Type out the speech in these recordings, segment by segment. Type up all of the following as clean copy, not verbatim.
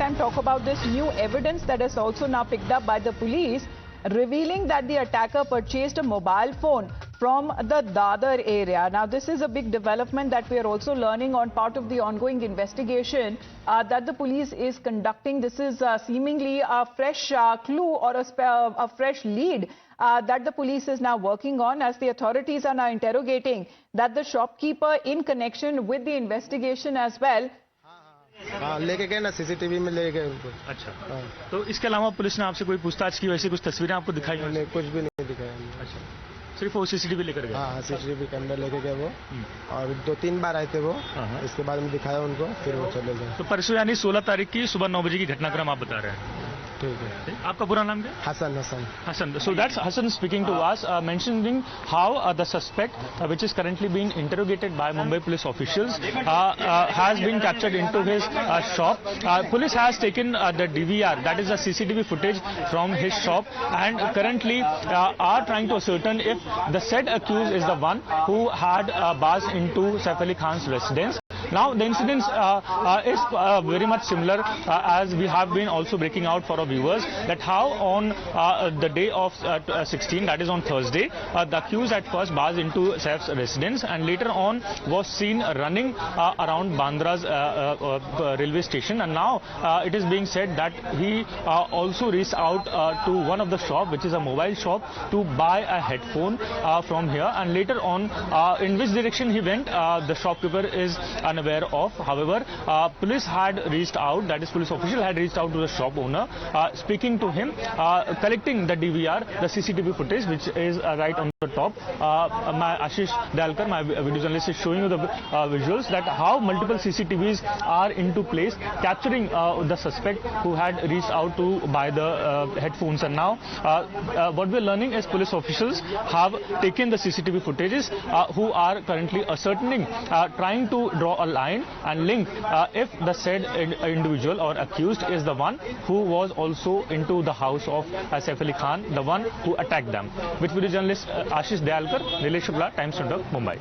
meantime talk about this new evidence that is also now picked up by the police, revealing that the attacker purchased a mobile phone from the Dadar area. Now, this is a big development that we are also learning on part of the ongoing investigation that the police is conducting. This is seemingly a fresh clue or a fresh lead that the police is now working on, as the authorities are now interrogating that the shopkeeper in connection with the investigation as well. हाँ, लेके गए ना, CCTV में ले गए उनको। अच्छा, तो इसके अलावा पुलिस ने आपसे कोई पूछताछ की, वैसे कुछ तस्वीरें आपको दिखाई? नहीं, कुछ भी नहीं दिखाया। अच्छा, सिर्फ वो सीसीटीवी लेकर गए? हाँ, सीसीटीवी के अंदर लेके गए वो, और 2-3 बार आए थे वो। इसके बाद में दिखाया उनको, फिर वो चले गए। तो परसों यानी 16 तारीख की सुबह 9 बजे की घटनाक्रम आप बता रहे हैं? ठीक है। आपका पूरा नाम क्या? Hassan. So that's Hassan speaking to us, mentioning how the suspect, which is currently being interrogated by Mumbai police officials, has been captured into his shop. Police has taken the DVR, that is the CCTV footage from his shop, and currently are trying to ascertain if the said accused is the one who had barged into Saif Ali Khan's residence. Now, the incident is very much similar as we have been also breaking out for our viewers, that how on the day of 16, that is on Thursday, the accused at first barged into Saif's residence and later on was seen running around Bandra's railway station, and now it is being said that he also reached out to one of the shop, which is a mobile shop, to buy a headphone from here, and later on in which direction he went, the shopkeeper is unaware of. However, police had reached out, that is police official had reached out to the shop owner, speaking to him, collecting the DVR, the CCTV footage, which is right on the top. My Ashish Dalkar, my video journalist, is showing you the visuals that how multiple CCTVs are into place, capturing the suspect who had reached out to buy the headphones. And now what we're learning is police officials have taken the CCTV footages, who are currently ascertaining, trying to draw a line and link if the said individual or accused is the one who was also into the house of Saif Ali Khan, the one who attacked them. With video journalist Ashish Dalkar, Nilesh Shukla, Times Network, Mumbai.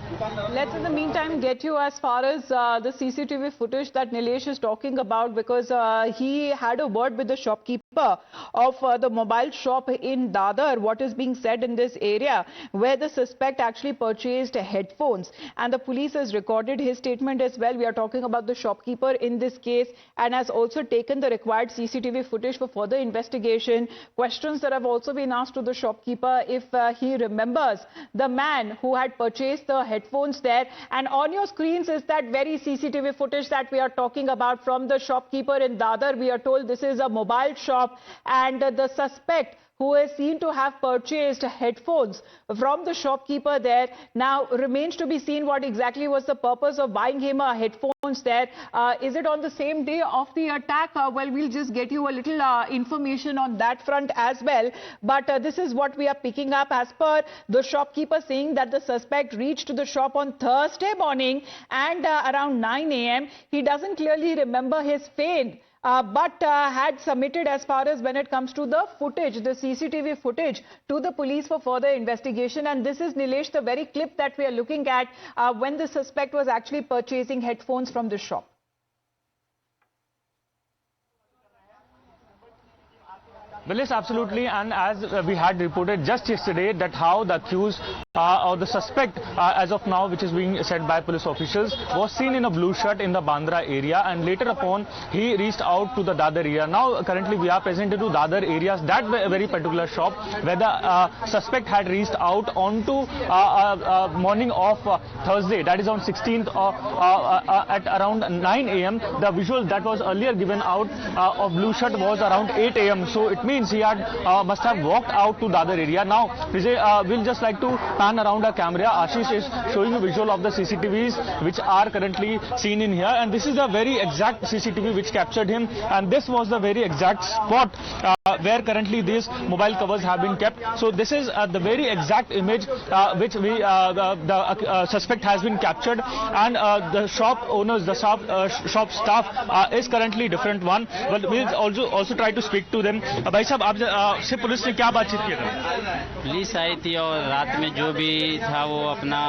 Let's in the meantime get you as far as the CCTV footage that Nilesh is talking about, because he had a word with the shopkeeper of the mobile shop in Dadar. What is being said in this area where the suspect actually purchased headphones, and the police has recorded his statement as well. We are talking about the shopkeeper in this case, and has also taken the required CCTV footage for further investigation. Questions that have also been asked to the shopkeeper if he remembers the man who had purchased the headphones there. And on your screens is that very CCTV footage that we are talking about from the shopkeeper in Dadar. We are told this is a mobile shop, and the suspect who is seen to have purchased headphones from the shopkeeper there. Now, remains to be seen what exactly was the purpose of buying him headphones there. Is it on the same day of the attack? Well, we'll just get you a little information on that front as well. But this is what we are picking up as per the shopkeeper saying that the suspect reached the shop on Thursday morning and around 9 a.m. He doesn't clearly remember his fate, but had submitted as far as when it comes to the footage, the CCTV footage, to the police for further investigation. And this is, Nilesh, the very clip that we are looking at when the suspect was actually purchasing headphones from the shop. Well, yes, absolutely. And as we had reported just yesterday, that how the accused or the suspect as of now, which is being said by police officials, was seen in a blue shirt in the Bandra area, and later upon he reached out to the Dadar area. Now currently we are present into Dadar areas, that very particular shop where the suspect had reached out onto morning of Thursday, that is on 16th at around 9 a.m. The visual that was earlier given out of blue shirt was around 8 a.m. So it means he had must have walked out to Dadar area. Now we'll just like to pan around our camera. Ashish is showing a visual of the CCTVs which are currently seen in here, and this is the very exact CCTV which captured him, and this was the very exact spot where currently these mobile covers have been kept. So this is the very exact image which the suspect has been captured, and the shop owners, the shop staff is currently different one. But we'll also try to speak to them. भाई साहब आपसे police ने क्या बातचीत की था? Police आई थी और रात में जो भी था वो अपना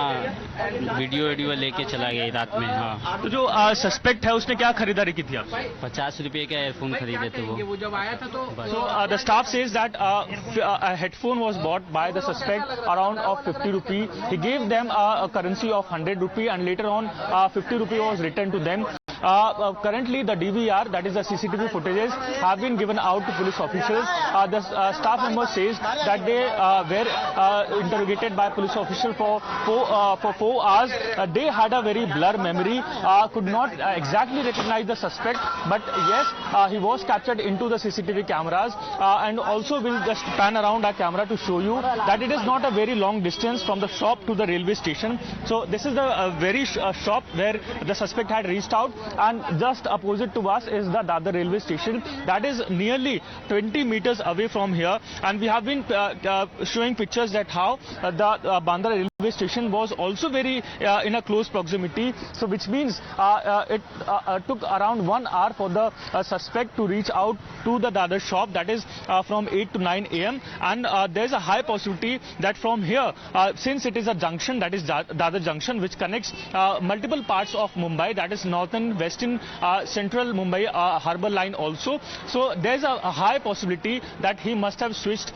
वीडियो लेके चला गया रात में। हाँ, तो जो सस्पेक्ट है उसने क्या खरीदारी की थी आपसे? 50 रुपए का एयरफोन खरीदे थे वो जब आया था तो। So the staff says that a headphone was bought by the suspect around of 50 rupee. He gave them a currency of 100 rupee, and later on 50 rupee was returned to them. Currently the DVR, that is the CCTV footages, have been given out to police officials. The staff member says that they were interrogated by police official for 4 hours. They had a very blur memory, could not exactly recognize the suspect, but yes, he was captured into the CCTV cameras. And also we'll just pan around our camera to show you that it is not a very long distance from the shop to the railway station. So this is the very shop where the suspect had reached out, and just opposite to us is the Dadar railway station, that is nearly 20 meters away from here. And we have been showing pictures that how the Bandra railway station was also very in a close proximity, so which means it took around 1 hour for the suspect to reach out to the Dadar shop, that is from 8 to 9 a.m. and there is a high possibility that from here, since it is a junction, that is Dadar junction, which connects multiple parts of Mumbai, that is northern, western, central Mumbai harbour line also. So there is a high possibility that he must have switched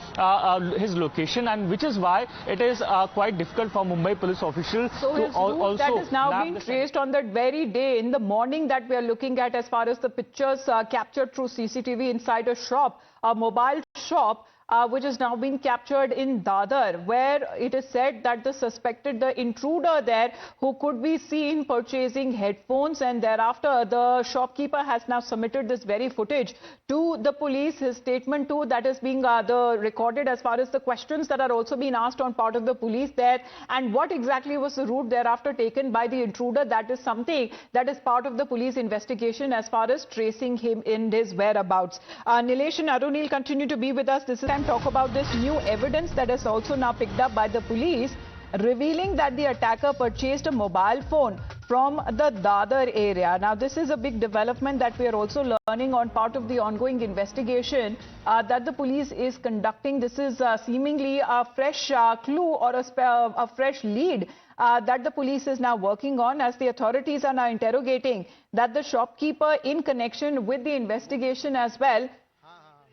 his location, and which is why it is quite difficult for Mumbai police officials so to his route that is now being traced on that very day in the morning that we are looking at, as far as the pictures captured through CCTV inside a shop, a mobile shop, which is now being captured in Dadar, where it is said that the intruder there, who could be seen purchasing headphones, and thereafter the shopkeeper has now submitted this very footage to the police. His statement too, that is being recorded, as far as the questions that are also being asked on part of the police there, and what exactly was the route thereafter taken by the intruder. That is something that is part of the police investigation as far as tracing him in his whereabouts. Nilesh and Arunil continue to be with us. This is time talk about this new evidence that is also now picked up by the police, revealing that the attacker purchased a mobile phone from the Dadar area. Now, this is a big development that we are also learning on part of the ongoing investigation that the police is conducting. This is seemingly a fresh clue or a fresh lead that the police is now working on, as the authorities are now interrogating that the shopkeeper in connection with the investigation as well.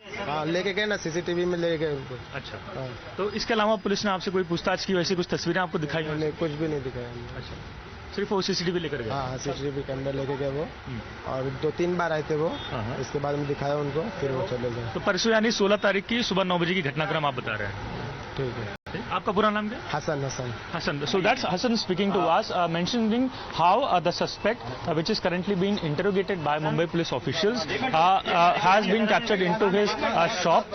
हाँ, लेके गए ना, CCTV में ले गए उनको। अच्छा, तो इसके अलावा पुलिस ने आपसे कोई पूछताछ की, वैसी कुछ तस्वीरें आपको दिखाई? नहीं, कुछ भी नहीं दिखाया। अच्छा, सिर्फ वो सीसीटीवी लेकर गए? हाँ, सीसीटीवी के अंदर लेके गए वो, और 2-3 बार आए थे वो। इसके बाद में दिखाया उनको, फिर वो चले गए। तो परसों यानी 16 तारीख की सुबह 9 बजे की घटनाक्रम आप बता रहे हैं? ठीक है। आपका पूरा नाम क्या? Hassan. So that's Hassan speaking to us, mentioning how the suspect, which is currently being interrogated by Mumbai police officials, has been captured into his shop.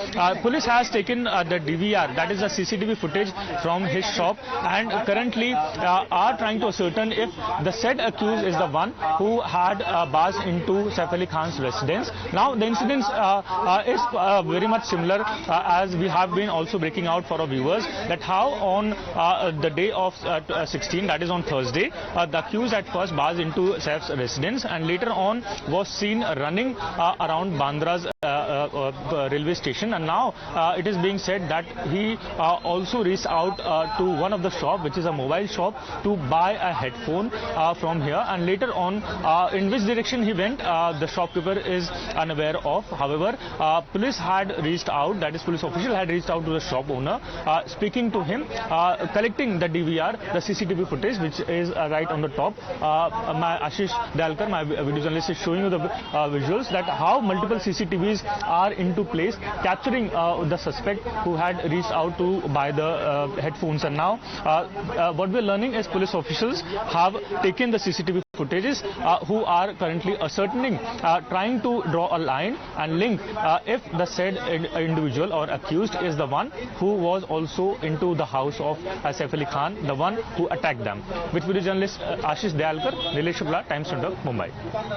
Police has taken the DVR, that is the CCTV footage from his shop, and currently are trying to ascertain if the said accused is the one who had barged into Saif Ali Khan's residence. Now the incident is very much similar as we have been also breaking out for our viewers, that how on the day of 16, that is on Thursday, the accused at first barged into Saif's residence and later on was seen running around Bandra's railway station, and now it is being said that he also reached out to one of the shop, which is a mobile shop, to buy a headphone from here, and later on in which direction he went, the shopkeeper is unaware of. However, police had reached out, that is police official had reached out to the shop owner, speaking to him, collecting the DVR, the CCTV footage, which is right on the top. My Ashish Dalkar, my video journalist, is showing you the visuals that how multiple CCTVs are into place, capturing the suspect who had reached out to buy the headphones. And now what we are learning is police officials have taken the CCTV footages who are currently ascertaining, trying to draw a line and link if the said individual or accused is the one who was also into the house of Saif Ali Khan, the one who attacked them. With video journalist Ashish Dayalkar, Nilesh Shukla, Times 20, Mumbai.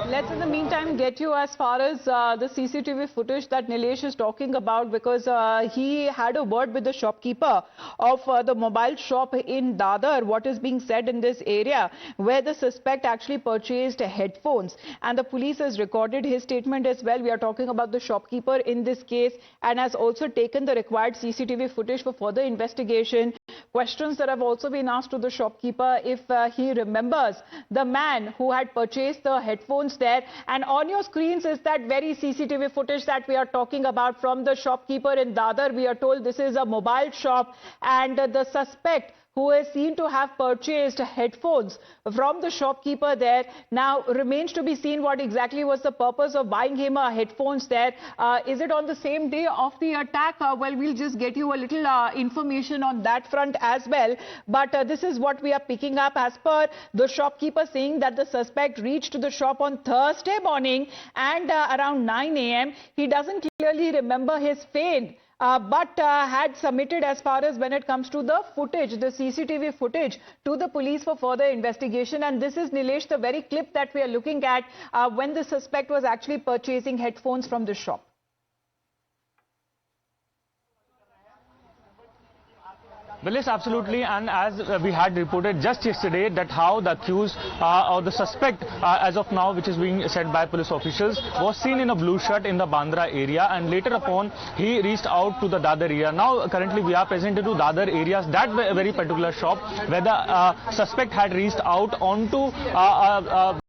Let's in the meantime get you as far as the CCTV footage that Nilesh is talking about, because he had a word with the shopkeeper of the mobile shop in Dadar. What is being said in this area where the suspect actually purchased headphones, and the police has recorded his statement as well. We are talking about the shopkeeper in this case, and has also taken the required CCTV footage for further investigation. Questions that have also been asked to the shopkeeper if he remembers the man who had purchased the headphones there. And on your screens is that very CCTV footage that we are talking about from the shopkeeper in Dadar. We are told this is a mobile shop, and the suspect who is seen to have purchased headphones from the shopkeeper there. Now remains to be seen what exactly was the purpose of buying him headphones there. Is it on the same day of the attack? Well, we'll just get you a little information on that front as well. But this is what we are picking up as per the shopkeeper saying that the suspect reached the shop on Thursday morning and around 9 a.m. He doesn't clearly remember his fame. But had submitted as far as when it comes to the footage, the CCTV footage, to the police for further investigation. And this is, Nilesh, the very clip that we are looking at when the suspect was actually purchasing headphones from the shop. Well, yes, absolutely. And as we had reported just yesterday, that how the accused or the suspect as of now, which is being said by police officials, was seen in a blue shirt in the Bandra area, and later upon he reached out to the Dadar area. Now currently we are present into Dadar areas, that very particular shop where the suspect had reached out onto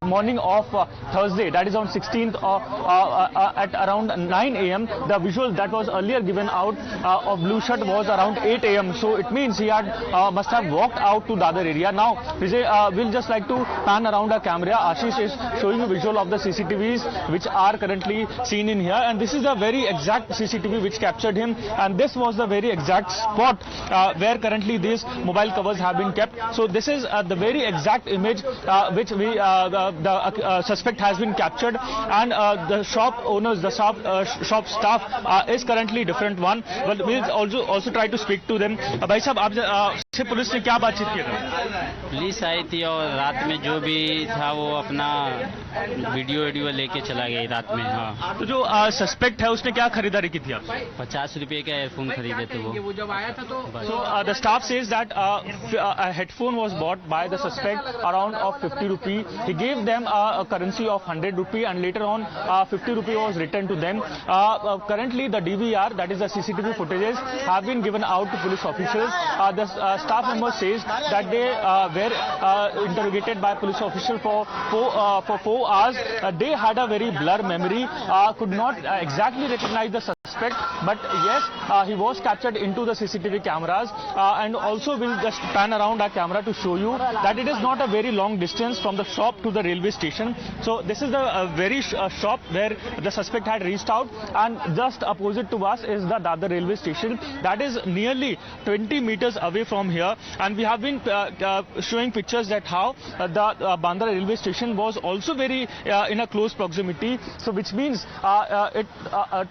morning of Thursday, that is on 16th at around 9 a.m. The visual that was earlier given out of blue shirt was around 8 a.m. So it means he had must have walked out to Dadar area. Now Vijay, we'll just like to pan around our camera. Ashish is showing a visual of the CCTVs which are currently seen in here, and this is a very exact CCTV which captured him, and this was the very exact spot where currently these mobile covers have been kept. So this is the very exact image which the suspect has been captured, and the shop owners, the shop staff is currently different one. But we'll also try to speak to them. भाई साहब, आपसे police ने क्या बातचीत की था? Police आई थी और रात में जो भी था वो अपना वीडियो लेके चला गया रात में। हाँ, तो जो सस्पेक्ट है उसने क्या खरीदारी की थी आपसे? 50 रुपए का एयरफोन खरीदे थे वो जब आया था तो। So the staff says that a headphone was bought by the suspect around of 50 rupee. He gave them a currency of 100 rupee, and later on 50 rupee was returned to them. Currently the DVR, that is the CCTV footages, have been given out to police officials. The staff member says that they were interrogated by police officials for 4 hours. They had a very blur memory, could not exactly recognize the suspect, but yes, he was captured into the CCTV cameras. And also we'll just pan around our camera to show you that it is not a very long distance from the shop to the railway station. So this is the very shop where the suspect had reached out, and just opposite to us is the Dadar railway station. That is nearly 20 meters away from here, and we have been showing pictures that how the Bandra railway station was also very in a close proximity. So which means it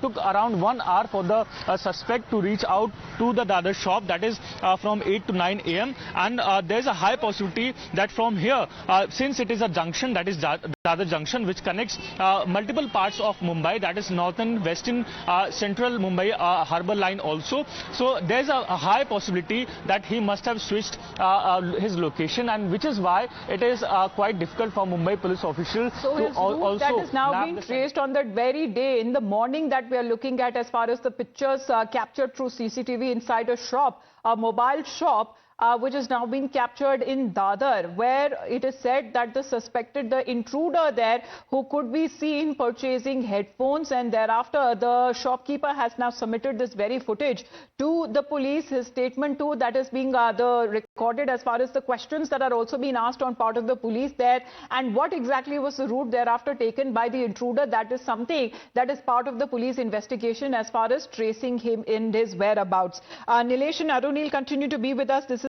took around 1 hour for the suspect to reach out to the Dadar shop, that is from 8 to 9 a.m. And there's a high possibility that from here, since it is a junction, that is Dadar junction, which connects multiple parts of Mumbai, that is northern, western, central Mumbai harbour line also. So there's a high possibility that he must have switched his location, and which is why it is quite difficult for Mumbai police officials so to also that is now being traced on that very day in the morning that we are looking at, as far as the pictures captured through CCTV inside a shop, a mobile shop, which has now been captured in Dadar, where it is said that the intruder there, who could be seen purchasing headphones, and thereafter the shopkeeper has now submitted this very footage to the police. His statement too, that is being recorded, as far as the questions that are also being asked on part of the police there, and what exactly was the route thereafter taken by the intruder. That is something that is part of the police investigation as far as tracing him in his whereabouts. Nilesh and Arunil continue to be with us. This is